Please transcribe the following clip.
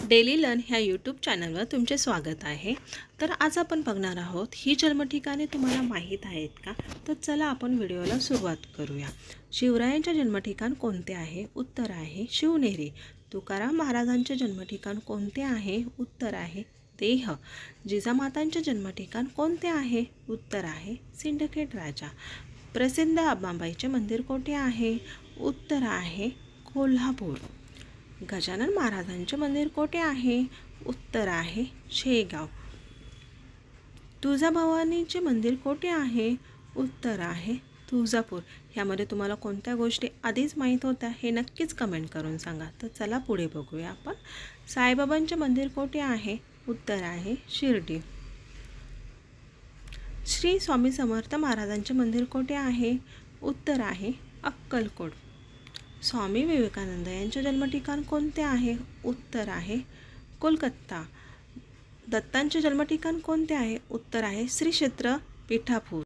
Daily learn ह्या YouTube चॅनलवर तुमचे स्वागत आहे। तर आज आपण बघणार आहोत ही जन्मठिकाणे तुम्हाला माहीत आहेत का? तर चला आपण व्हिडिओला सुरुवात करूया। शिवरायांचे जन्मठिकाण कोणते आहे? उत्तर आहे शिवनेरी। तुकाराम महाराजांचे जन्मठिकाण कोणते आहे? उत्तर आहे देह। जिजामातांचे जन्मठिकाण कोणते आहे? उत्तर आहे सिंदखेड राजा। प्रसिद्ध अंबाबाईचे मंदिर कोठे आहे? उत्तर आहे कोल्हापूर। गजानन महाराजांचे मंदिर कोठे आहे? उत्तर आहे शेगाव। तुळजाभवानीचे मंदिर कोठे आहे? उत्तर आहे तुळजापूर। यामध्ये तुम्हाला कोणत्या गोष्टी आधीच माहीत होत्या हे नक्कीच कमेंट करून सांगा। तर चला पुढे बघूया आपण। साईबाबांचे मंदिर कोठे आहे? उत्तर आहे शिर्डी। श्री स्वामी समर्थ महाराजांचे मंदिर कोठे आहे? उत्तर आहे अक्कलकोट। स्वामी विवेकानंद यांचे जन्मठिकाण कोणते आहे? उत्तर आहे कोलकाता। दत्तांचे जन्मठिकाण कोणते आहे? उत्तर आहे श्री क्षेत्र पिठापूर।